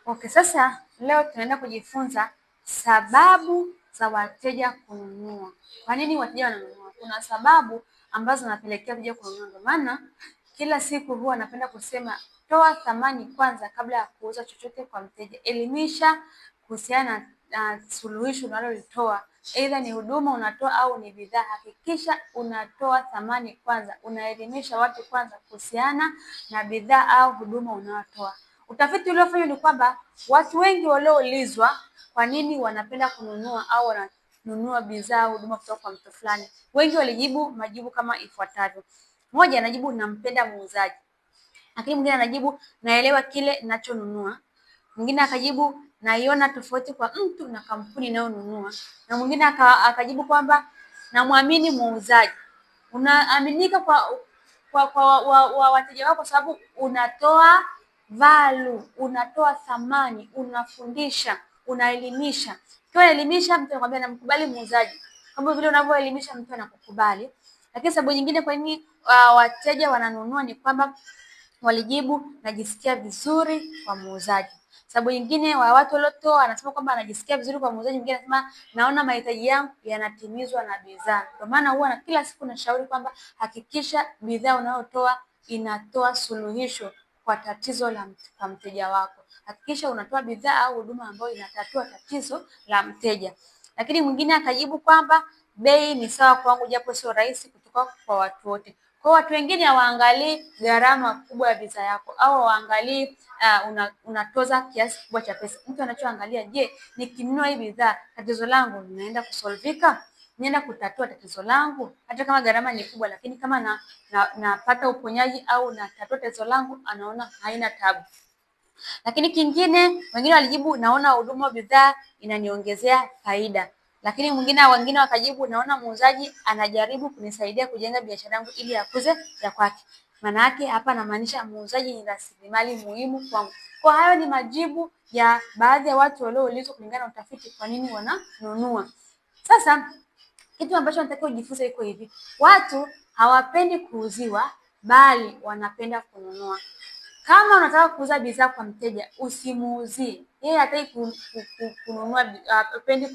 Okay, sasa leo tunaenda kujifunza sababu za wateja kununua. Kwa nini wateja wananunua? Kuna sababu ambazo zinapelekea wateja kununua. Ndio maana kila siku huwa napenda kusema toa thamani kwanza kabla ya kuuza chochote kwa mteja. Elimisha kuhusiana na suluhisho unalolitoa. Aidha ni huduma unatoa au ni bidhaa. Hakikisha unatoa thamani kwanza. Unaelimisha watu kwanza kuhusiana na bidhaa au huduma unayotoa. Utafiti uliofanywa ni kwamba watu wengi walioulizwa kwa nini wanapenda kununua au wananunua bidhaa au huduma kutoka kwa mtu fulani, wengi walijibu majibu kama ifuatavyo. Mmoja anajibu nampenda muuzaji, lakini mwingine anajibu naelewa kile ninachonunua, mwingine akajibu naiona tofauti kwa mtu na kampuni inayonunua, na mwingine akajibu kwamba namwamini muuzaji. Unaaminika kwa wateja wako kwa sababu unatoa value, unatoa thamani, unafundisha, unaelimisha. Ukiwa elimisha mtu anakuambia namkubali muuzaji, kama vile unavyoelimisha mtu anakukubali. Lakini sababu nyingine kwa nini wateja wananunua ni kwamba walijibu najisikia vizuri kwa muuzaji. Sababu nyingine wa watu waliotoa anasema kwamba anajisikia vizuri kwa muuzaji, mwingine anasema naona mahitaji yangu yanatimizwa na bidhaa. Kwa maana huwa na kila siku nashauri kwamba hakikisha bidhaa unayotoa inatoa suluhisho kwa tatizo la mteja wako. Hakikisha unatoa bidhaa au huduma ambayo inatatua tatizo la mteja. Lakini mwingine akajibu kwamba bei ni sawa kwangu japo sio rahisi kutoka kwa watu wote. Kwa watu wengine hawaangalii gharama kubwa ya bidhaa yako au hawaangalii unatoza kiasi kubwa cha pesa. Mtu anachoangalia, je, nikinunua hii bidhaa tatizo langu linaenda kusolvika? Nienda kutatua tatizo langu? Hata kama gharama ni kubwa, lakini kama napata uponyaji au natatua tatizo langu, anaona haina tabu. Lakini kingine, wengine walijibu naona huduma bidhaa inaniongezea faida. Lakini wengine wakajibu naona muuzaji anajaribu kunisaidia kujenga biashara yangu ili akuze ya kwake. Maana yake hapa anamaanisha muuzaji ni rasilimali muhimu kwangu. Kwa hayo ni majibu ya baadhi ya watu walioulizwa kulingana na utafiti kwa nini wananunua. Sasa kitu ambacho nataka ujifunze iko hivi. Watu hawapendi kuuziwa bali wanapenda kununua. Kama unataka kuuza bidhaa kwa mteja, usimuuzie. Yeye hataki kununua,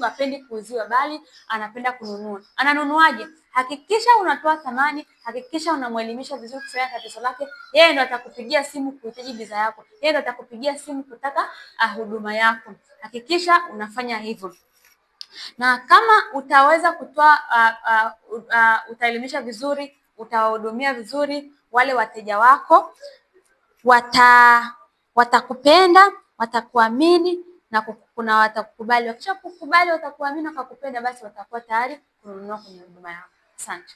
hapendi kuuziwa bali anapenda kununua. Ananunuaje? Hakikisha unatoa thamani, hakikisha unamuelimisha vizuri kuhusiana na tatizo lake. Yeye ndo atakupigia simu kuhitaji bidhaa yako. Yeye ndo atakupigia simu kutaka huduma yako. Hakikisha unafanya hivyo. Na kama utaweza kutoa utaelimisha vizuri, utawahudumia vizuri wale wateja wako, watakupenda, watakuamini na watakukubali. Wakisha kukubali, watakuamini, wakakupenda, basi watakuwa tayari kununua kwenye huduma yako. Asante.